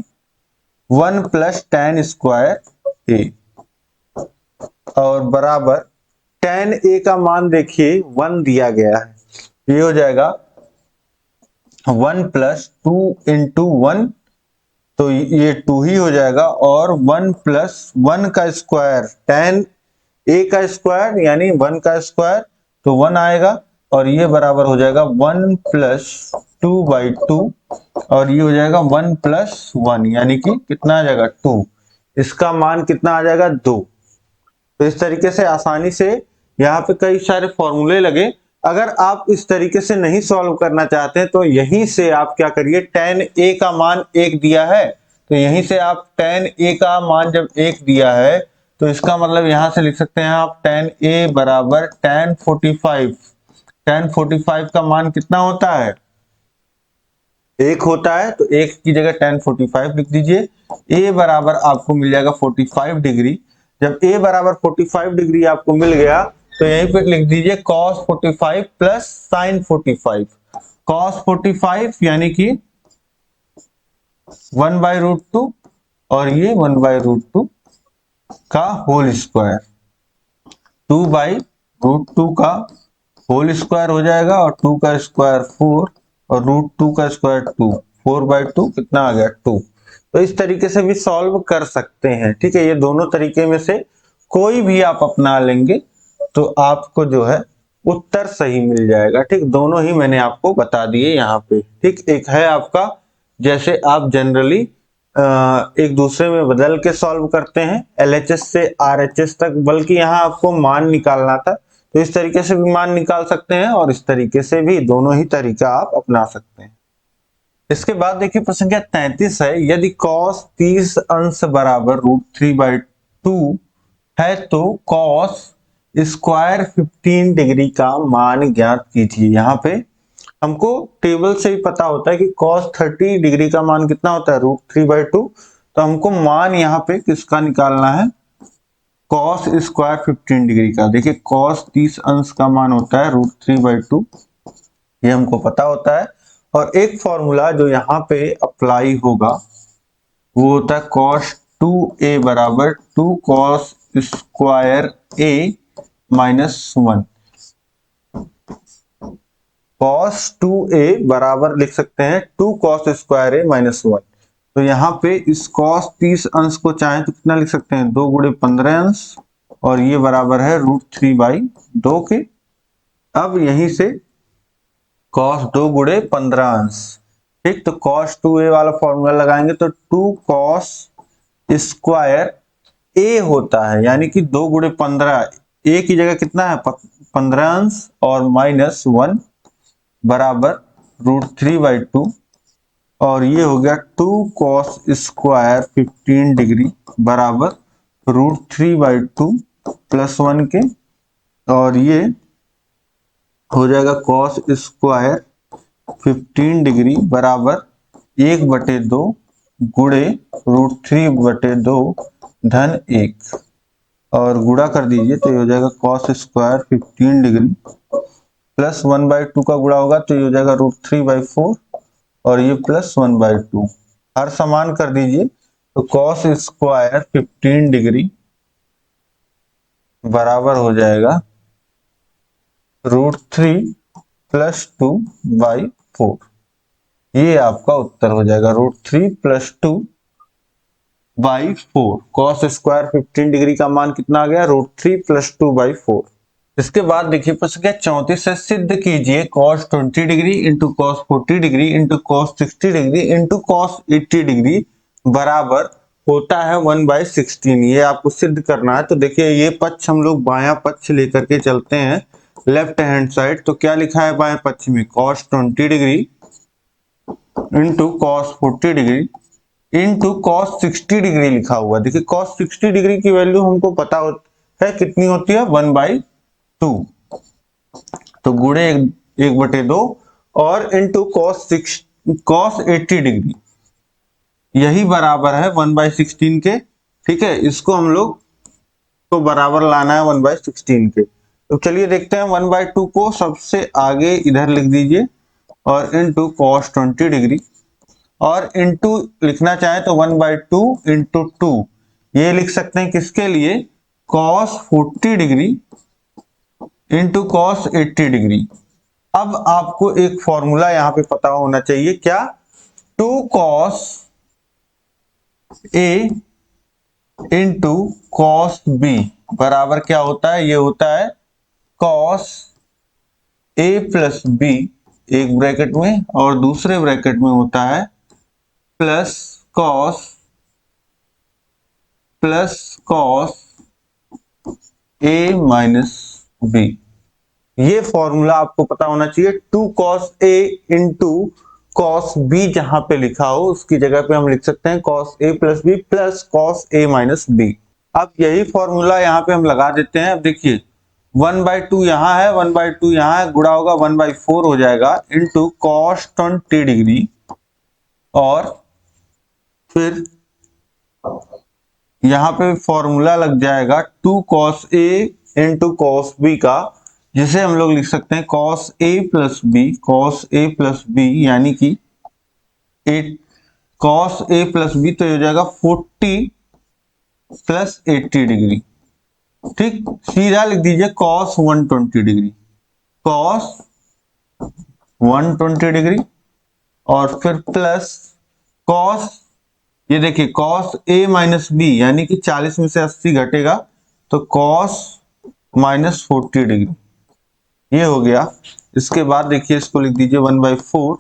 1 plus tan square a, और बराबर tan a का मान देखिए 1 दिया गया है, ये हो जाएगा 1 प्लस 2 इंटू 1, तो ये 2 ही हो जाएगा, और 1 प्लस 1 का स्क्वायर tan a का स्क्वायर यानी 1 का स्क्वायर, तो 1 आएगा, और ये बराबर हो जाएगा 1 प्लस 2/2, और ये हो जाएगा 1 प्लस 1 यानी कि कितना आ जाएगा 2, इसका मान कितना आ जाएगा 2। तो इस तरीके से आसानी से यहाँ पे कई सारे फॉर्मूले लगे। अगर आप इस तरीके से नहीं सॉल्व करना चाहते तो यहीं से आप क्या करिए, tan a का मान 1 दिया है, तो यहीं से आप tan a का मान जब 1 दिया है तो इसका मतलब यहां से लिख सकते हैं आप tan a बराबर tan 45। tan 45 का मान कितना होता है, 1 होता है, तो 1 की जगह tan 45 लिख दीजिए। a बराबर आपको मिल जाएगा 45 डिग्री। जब a बराबर 45 डिग्री आपको मिल गया तो यहीं पे लिख दीजिए cos 45 प्लस sin 45। cos 45 यानी कि 1/√2 और ये 1/√2 का होल स्क्वायर, 2/√2 का होल स्क्वायर हो जाएगा, और 2 का स्क्वायर 4 और √2 का स्क्वायर 2, 4/2 कितना आ गया 2। तो इस तरीके से भी सॉल्व कर सकते हैं, ठीक है। ये दोनों तरीके में से कोई भी आप अपना लेंगे तो आपको जो है उत्तर सही मिल जाएगा, ठीक। दोनों ही मैंने आपको बता दिए यहाँ पे, ठीक। एक है आपका जैसे आप जनरली एक दूसरे में बदल के सॉल्व करते हैं LHS से RHS तक, बल्कि यहाँ आपको मान निकालना था, तो इस तरीके से भी मान निकाल सकते हैं, और इस तरीके से भी, दोनों ही तरीका आप अपना सकते हैं। इसके बाद देखिए प्रश्न संख्या 33 है, यदि cos 30 अंश बराबर √3/2 है तो cos स्क्वायर 15 डिग्री का मान ज्ञात कीजिए। यहाँ पे हमको टेबल से ही पता होता है कि cos 30 डिग्री का मान कितना होता है, √3/2, तो हमको मान यहाँ पे किसका निकालना है, cos स्क्वायर 15 डिग्री का। देखिए cos 30 अंश का मान होता है √3/2, ये हमको पता होता है। और एक फॉर्मूला जो यहाँ पे अप्लाई होगा वो होता है cos 2a बराबर 2 cos square a -1। cos 2a बराबर लिख सकते हैं 2 cos स्क्वायर a -1। तो यहाँ पे इस cos 30 अंश को चाहे तो कितना लिख सकते हैं, 2 गुणे 15 अंश, और ये बराबर है √3/2 के। अब यहीं से cos 2 गुणे 15 अंश, ठीक। तो cos 2a वाला फॉर्मूला लगाएंगे तो 2 cos स्क्वायर a होता है, यानी कि 2 गुणे 15, a की जगह कितना है 15 अंश और -1 बराबर √3/2, और ये हो गया 2 cos स्क्वायर 15 डिग्री बराबर √3/2 +1 के, और ये हो जाएगा cos स्क्वायर 15 डिग्री बराबर 1/2 गुणे √3/2 धन 1, और गुणा कर दीजिए तो ये हो जाएगा cos स्क्वायर 15 डिग्री प्लस 1/2 का गुणा होगा तो ये हो जाएगा √3/4, और ये प्लस 1/2, हर समान कर दीजिए तो cos स्क्वायर 15 डिग्री बराबर हो जाएगा √3 + 2/4। ये आपका उत्तर हो जाएगा √3 + 2/4। cos स्क्वायर 15 डिग्री का मान कितना आ गया, √3 + 2/4। इसके बाद देखिए प्रश्न संख्या 34 से सिद्ध कीजिए cos 20 degree into cos 40 degree into cos 60 degree into cos 80 degree बराबर होता है 1/16। ये आपको सिद्ध करना है। तो देखिए ये पक्ष हम लोग बायां पक्ष लेकर के चलते हैं, लेफ्ट हैंड साइड। तो क्या लिखा है बाएं पक्ष में, cos 20 degree into cos 40 degree into cos 60 degree लिखा हुआ। देखिए कॉस 60 डिग्री की वैल्यू हमको पता है कितनी होती है, 1/2। तो गुणे 1/2 और इंटू कॉस 80 डिग्री, यही बराबर है 1/16 के। ठीक है, इसको हम लोग तो बराबर लाना है 1/16 के। तो चलिए देखते हैं, 1/2 को सबसे आगे इधर लिख दीजिए और इंटू कॉस 20 डिग्री, और इंटू लिखना चाहे तो 1/2 इंटू 2, ये लिख सकते हैं किसके लिए, cos 40 degree into cos 80 degree. अब आपको एक फॉर्मूला यहां पे पता होना चाहिए, क्या, 2 cos A into cos B बराबर क्या होता है, ये होता है कॉस ए प्लस बी, एक ब्रैकेट में और दूसरे ब्रैकेट में होता है plus cos A minus B. ये फॉर्मूला आपको पता होना चाहिए। 2 cos A into cos B जहां पे लिखा हो उसकी जगह पे हम लिख सकते हैं cos A plus B plus cos A minus B. अब यही फॉर्मूला यहाँ पे हम लगा देते हैं। अब देखिए 1/2 यहाँ है, 1/2 यहाँ है, गुणा होगा 1/4 हो जाएगा इंटू कॉस 20 डिग्री, और फिर यहाँ पे फॉर्मूला लग जाएगा 2 cos A into cos B का, जिसे हम लोग लिख सकते हैं कॉस ए प्लस बी यानी कि 8 कॉस ए प्लस बी, तो ये हो जाएगा 40 प्लस 80 डिग्री। ठीक, सीधा लिख दीजिए कॉस 120 डिग्री, कॉस 120 डिग्री, और फिर प्लस कॉस, ये देखिए कॉस ए माइनस बी यानी कि 40 में से 80 घटेगा तो कॉस माइनस 40 डिग्री, ये हो गया। इसके बाद देखिए इसको लिख दीजिए 1/4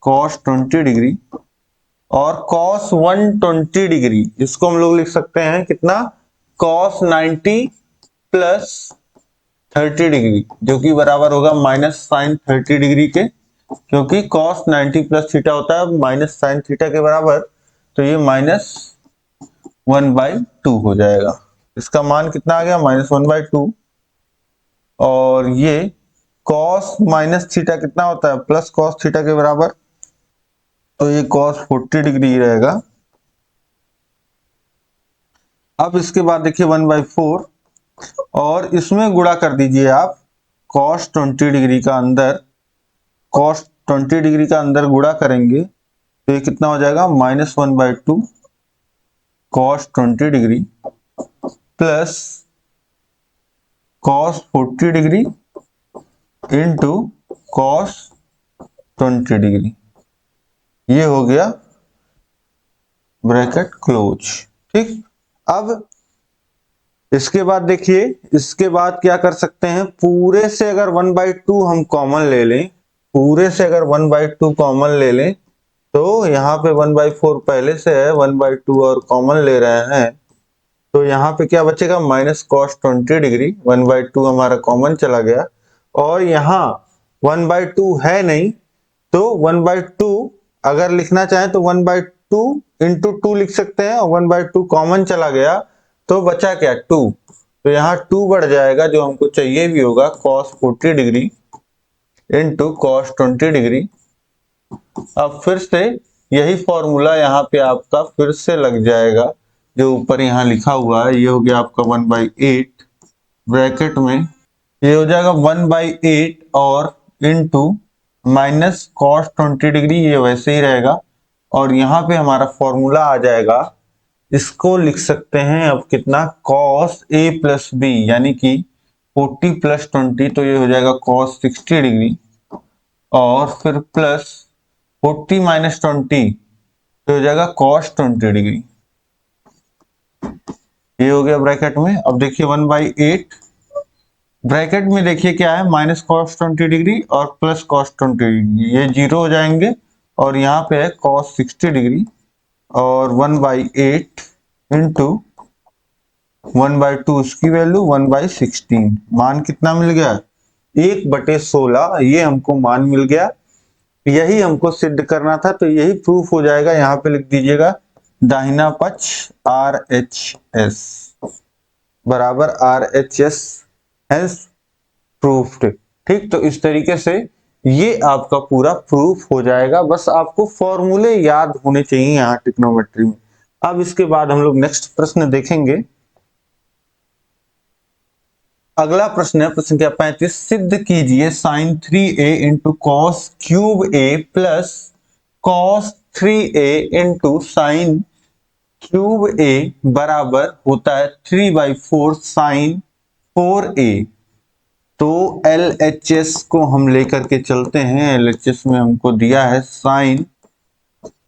कॉस 20 डिग्री, और कॉस 120 डिग्री इसको हम लोग लिख सकते हैं कितना, कॉस 90 प्लस 30 डिग्री, जो कि बराबर होगा माइनस साइन 30 डिग्री के, क्योंकि कॉस 90 प्लस थीटा होता है माइनस साइन थीटा के बराबर, तो ये -1/2 हो जाएगा। इसका मान कितना आ गया, -1/2, और ये कॉस माइनस थीटा कितना होता है, प्लस कॉस थीटा के बराबर, तो ये कॉस 40 डिग्री ही रहेगा। अब इसके बाद देखिए 1/4 और इसमें गुणा कर दीजिए आप कॉस 20 डिग्री का अंदर, कॉस 20 डिग्री का अंदर गुणा करेंगे तो ये कितना हो जाएगा, -1/2 cos 20 degree plus cos 40 degree into cos 20 degree, ये हो गया ब्रैकेट क्लोज। ठीक, अब इसके बाद देखिए, इसके बाद क्या कर सकते हैं, पूरे से अगर 1/2 हम कॉमन ले लें, पूरे से अगर 1/2 कॉमन ले लें तो यहाँ पे 1/4 पहले से है, 1/2 और कॉमन ले रहे हैं तो यहाँ पे क्या बचेगा, माइनस कॉस 20 डिग्री, 1/2 हमारा कॉमन चला गया, और यहाँ 1/2 है नहीं तो 1/2 अगर लिखना चाहें तो 1/2 इंटू 2 लिख सकते हैं, और 1/2 कॉमन चला गया तो बचा क्या, 2, तो यहाँ 2 बढ़ जाएगा जो हमको चाहिए भी होगा, cos 40 degree into cos 20 degree. अब फिर से यही फॉर्मूला यहाँ पे आपका फिर से लग जाएगा जो ऊपर यहाँ लिखा हुआ है, ये हो गया आपका 1/8 ब्रैकेट में, ये हो जाएगा 1/8 और इंटू माइनस कॉस 20 डिग्री, ये वैसे ही रहेगा, और यहाँ पे हमारा फॉर्मूला आ जाएगा, इसको लिख सकते हैं अब कितना, कॉस ए प्लस बी यानी कि 40 प्लस 20, तो ये हो जाएगा कॉस 60 डिग्री, और फिर प्लस 40 माइनस 20 तो हो जाएगा कॉस 20 डिग्री, ये हो गया ब्रैकेट में। अब देखिए 1/8 ब्रैकेट में देखिए क्या है, माइनस कॉस 20 डिग्री और प्लस कॉस 20 डिग्री, ये जीरो हो जाएंगे, और यहाँ पे है कॉस 60 डिग्री, और 1/8 इंटू 1/2 उसकी वैल्यू 1/16, मान कितना मिल गया, 1/16, ये हमको मान मिल गया। यही हमको सिद्ध करना था, तो यही प्रूफ हो जाएगा। यहाँ पे लिख दीजिएगा दाहिना पक्ष RHS बराबर RHS हैज प्रूफ्ड। ठीक, तो इस तरीके से ये आपका पूरा प्रूफ हो जाएगा। बस आपको फॉर्मूले याद होने चाहिए यहाँ ट्रिग्नोमेट्री में। अब इसके बाद हम लोग नेक्स्ट प्रश्न देखेंगे। अगला प्रश्न है प्रश्न क्या 35, सिद्ध कीजिए sin 3a into cos cube a plus cos 3a into sine cube a बराबर होता है 3/4 साइन 4a। तो LHS को हम लेकर के चलते हैं। LHS में हमको दिया है sine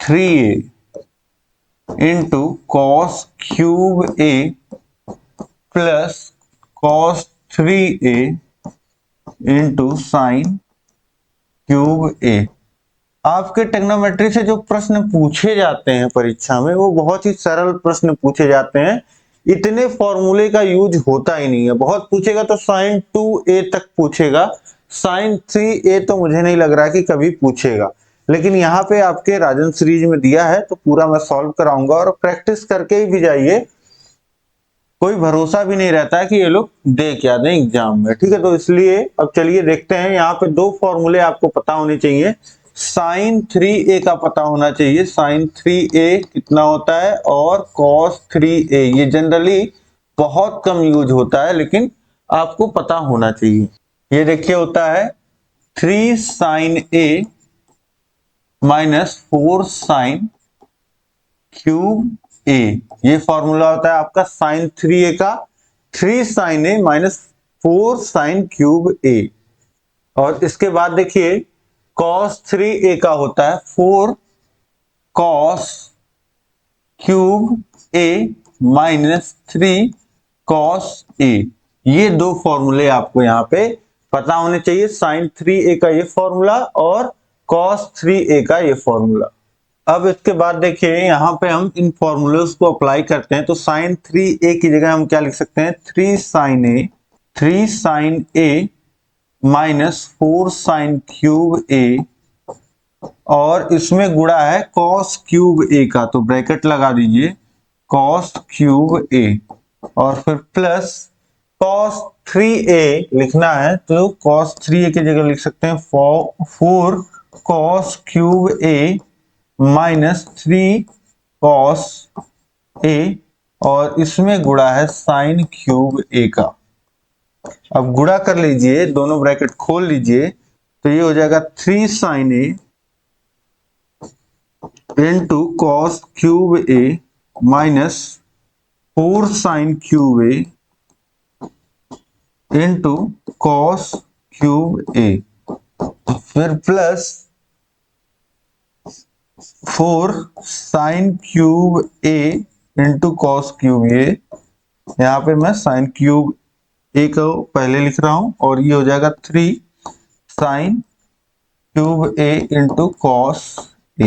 3a into cos cube a plus cos 3a into sine cube a। आपके ट्रिग्नोमेट्री से जो प्रश्न पूछे जाते हैं परीक्षा में, वो बहुत ही सरल प्रश्न पूछे जाते हैं। इतने फॉर्मूले का यूज होता ही नहीं है। बहुत पूछेगा तो साइन 2a तक पूछेगा, साइन 3a तो मुझे नहीं लग रहा कि कभी पूछेगा। लेकिन यहाँ पे आपके राजन सीरीज में दिया है, तो पूरा मैं सॉल्व कराऊंगा और प्रैक्टिस करके ही भी जाइए। कोई भरोसा भी नहीं रहता है कि ये लोग दे क्या दें एग्जाम में। ठीक है, तो इसलिए अब चलिए देखते हैं। यहाँ पे दो फॉर्मूले आपको पता होने चाहिए। साइन 3a का पता होना चाहिए, साइन 3a कितना होता है, और कॉस 3a ये जनरली बहुत कम यूज होता है, लेकिन आपको पता होना चाहिए। ये देखिए होता है 3 sine a minus 4 sine cube a। ये फॉर्मूला होता है आपका साइन 3a का, 3 sine a minus 4 sine cube a। और इसके बाद देखिए कॉस 3a का होता है 4 cos cube a minus 3 cos a। ये दो फॉर्मूले आपको यहाँ पे पता होने चाहिए, साइन 3a का ये फॉर्मूला और कॉस 3a का ये फॉर्मूला। अब इसके बाद देखिए यहाँ पे हम इन फॉर्मूलेस को अप्लाई करते हैं। तो साइन 3a की जगह हम क्या लिख सकते हैं, 3 sine a minus 4 sine cube a, और इसमें गुणा है कॉस क्यूब a का, तो ब्रैकेट लगा दीजिए कॉस क्यूब a, और फिर प्लस कॉस 3a लिखना है, तो कॉस 3a की जगह लिख सकते हैं 4 cos cube a minus 3 cos a, और इसमें गुणा है साइन क्यूब a का। अब गुणा कर लीजिए, दोनों ब्रैकेट खोल लीजिए, तो ये हो जाएगा 3 sine a into cos cube a minus 4 sine cube a into cos cube a, फिर plus 4 sine cube a into cos cube a। यहाँ पे मैं साइन क्यूब a को पहले लिख रहा हूं, और ये हो जाएगा 3 sine cube a into cos a।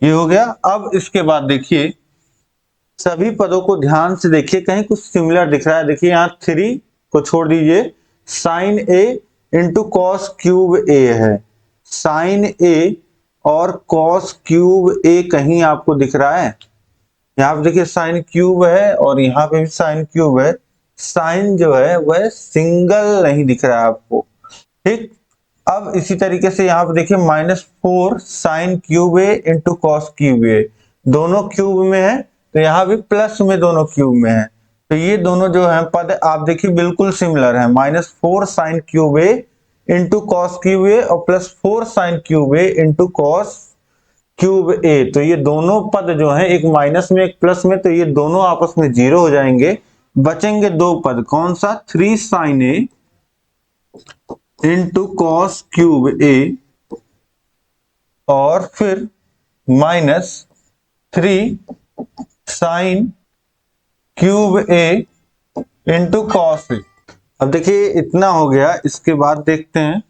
ये हो गया। अब इसके बाद देखिए सभी पदों को ध्यान से देखिए, कहीं कुछ सिमिलर दिख रहा है। देखिए यहाँ 3 को छोड़ दीजिए, sine a into cos cube a है। साइन a और कॉस क्यूब a कहीं आपको दिख रहा है? यहाँ पे देखिए साइन क्यूब है और यहाँ पे भी साइन क्यूब है। साइन जो है वह सिंगल नहीं दिख रहा है आपको। ठीक, अब इसी तरीके से यहाँ पे देखिए -4 sine cube a into cos cube a, दोनों क्यूब में है, तो यहाँ भी प्लस में दोनों क्यूब में है। तो ये दोनों जो है पद आप देखिए बिल्कुल सिमिलर है, -4 sine cube a into cos cube a और +4 sine cube a into cos cube a। तो ये दोनों पद जो है, एक माइनस में एक प्लस में, तो ये दोनों आपस में जीरो हो जाएंगे। बचेंगे दो पद, कौन सा, 3 sine a into cos cube a और फिर -3 sine cube a into cos a। अब देखिए इतना हो गया। इसके बाद देखते हैं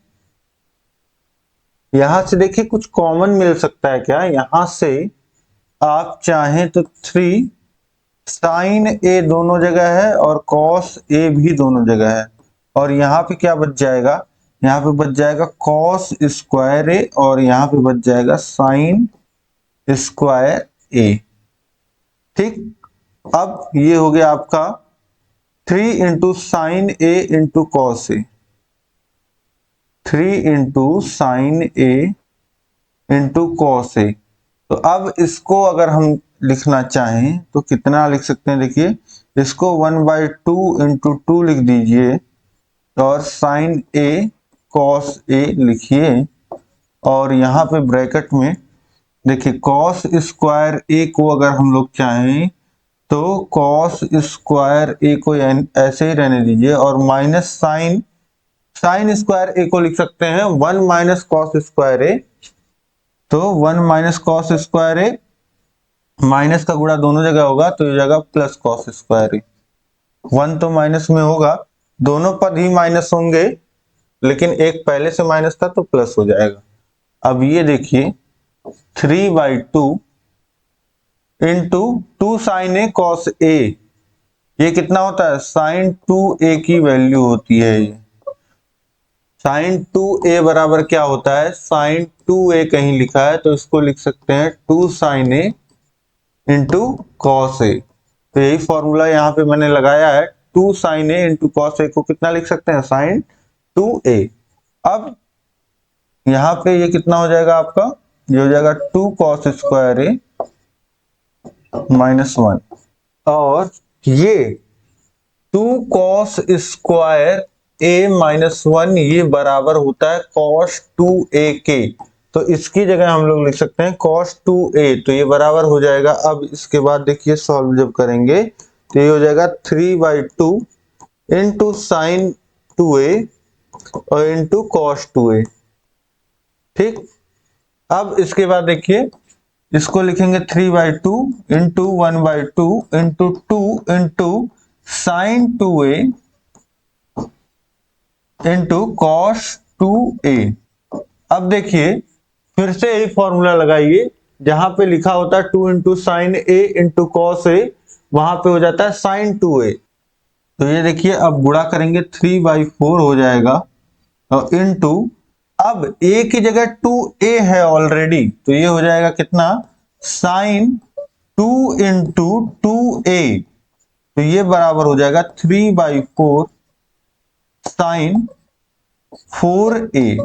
यहां से, देखिए कुछ कॉमन मिल सकता है क्या। यहां से आप चाहें तो 3 साइन a दोनों जगह है और कॉस a भी दोनों जगह है, और यहाँ पे क्या बच जाएगा, यहाँ पे बच जाएगा कॉस स्क्वायर ए और यहाँ पे बच जाएगा साइन स्क्वायर ए। ठीक, अब ये हो गया आपका 3 into sine A into cos A, 3 into sine A into cos A. तो अब इसको अगर हम लिखना चाहें तो कितना लिख सकते हैं, देखिए इसको 1/2 इंटू 2 लिख दीजिए और साइन ए कॉस ए लिखिए और यहाँ पे ब्रैकेट में देखिए कॉस स्क्वायर ए को अगर हम लोग चाहें तो कॉस स्क्वायर ए को ऐसे ही रहने दीजिए और माइनस साइन स्क्वायर ए को लिख सकते हैं 1 माइनस कॉस स्क्वायर ए। तो 1 माइनस कॉस स्क्वायर ए, माइनस का गुणा दोनों जगह होगा तो ये जगह प्लस कॉस स्क्वायर ए। 1 तो माइनस में होगा, दोनों पद ही माइनस होंगे लेकिन एक पहले से माइनस था तो प्लस हो जाएगा। अब ये देखिए 3/2 into 2 sign A cos A, ये कितना होता है साइन 2a की वैल्यू होती है। ये साइन 2a बराबर क्या होता है, साइन 2a कहीं लिखा है तो इसको लिख सकते हैं 2 sign A into cos A. तो यही फॉर्मूला यहाँ पे मैंने लगाया है, 2 sign A into cos A को कितना लिख सकते हैं साइन 2a। अब यहाँ पे ये कितना हो जाएगा आपका, ये हो जाएगा 2 कॉस स्क्वायर ए -1 और ये 2 कॉस स्क्वायर ए -1 ये बराबर होता है cos 2a के। तो इसकी जगह हम लोग लिख सकते हैं cos 2a, तो ये बराबर हो जाएगा। अब इसके बाद देखिए सॉल्व जब करेंगे तो ये हो जाएगा 3/2 इंटू साइन 2a और इंटू cos 2a। ठीक, अब इसके बाद देखिए इसको लिखेंगे 3/2 into 1/2 into 2 into sine 2a into cos 2a। अब देखिए फिर से यही फॉर्मूला लगाइए, जहां पे लिखा होता है 2 into sine A into cos A, वहां पे हो जाता है साइन 2a। तो ये देखिए अब गुणा करेंगे 3/4 हो जाएगा और इंटू, अब a की जगह 2a है ऑलरेडी तो ये हो जाएगा कितना साइन 2 इंटू 2a, तो ये बराबर हो जाएगा 3/4 sign 4a,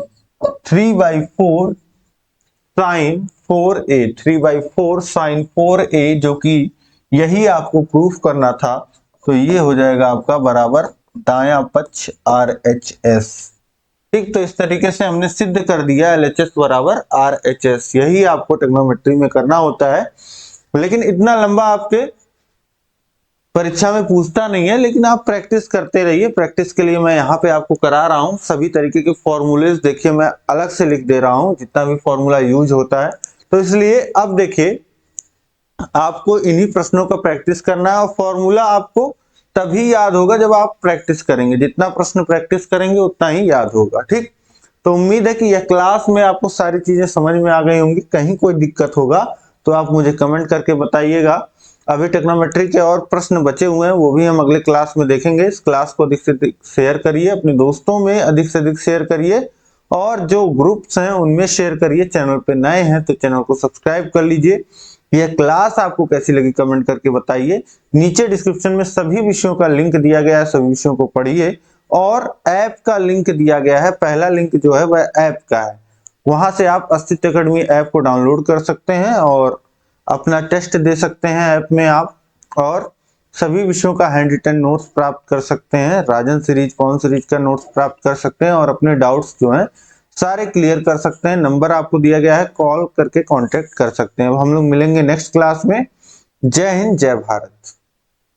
3/4 sign 4a, 3/4 sign 4a, जो कि यही आपको प्रूफ करना था। तो ये हो जाएगा आपका बराबर दायां पक्ष RHS। ठीक, तो इस तरीके से हमने सिद्ध कर दिया LHS बराबर RHS। यही आपको ट्रिग्नोमेट्री में करना होता है, लेकिन इतना लंबा आपके परीक्षा में पूछता नहीं है, लेकिन आप प्रैक्टिस करते रहिए। प्रैक्टिस के लिए मैं यहाँ पे आपको करा रहा हूँ सभी तरीके के फॉर्मूलेज। देखिए मैं अलग से लिख दे रहा हूँ जितना भी फॉर्मूला यूज होता है, तो इसलिए अब देखिए आपको इन्हीं प्रश्नों का प्रैक्टिस करना है और फॉर्मूला आपको तभी याद होगा जब आप प्रैक्टिस करेंगे। जितना प्रश्न प्रैक्टिस करेंगे उतना ही याद होगा। ठीक, तो उम्मीद है कि यह क्लास में आपको सारी चीजें समझ में आ गई होंगी। कहीं कोई दिक्कत होगा तो आप मुझे कमेंट करके बताइएगा। अभी ट्रिग्नोमेट्री के और प्रश्न बचे हुए हैं, वो भी हम अगले क्लास में देखेंगे। इस क्लास को अधिक से अधिक शेयर करिए, अपने दोस्तों में अधिक से अधिक शेयर करिए और जो ग्रुप्स हैं उनमें शेयर करिए। चैनल पे नए हैं तो चैनल को सब्सक्राइब कर लीजिए। यह क्लास आपको कैसी लगी कमेंट करके बताइए। नीचे डिस्क्रिप्शन में सभी विषयों का लिंक दिया गया है, सभी विषयों को पढ़िए और ऐप का लिंक दिया गया है। पहला लिंक जो है वह ऐप का है, वहां से आप अस्तित्व अकेडमी ऐप को डाउनलोड कर सकते हैं और अपना टेस्ट दे सकते हैं ऐप में आप, और सभी विषयों का हैंड रिटन नोट्स प्राप्त कर सकते हैं। राजन सीरीज, पवन सीरीज का नोट्स प्राप्त कर सकते हैं और अपने डाउट्स जो हैं सारे क्लियर कर सकते हैं। नंबर आपको दिया गया है, कॉल करके कांटेक्ट कर सकते हैं। अब हम लोग मिलेंगे नेक्स्ट क्लास में। जय हिंद, जय भारत।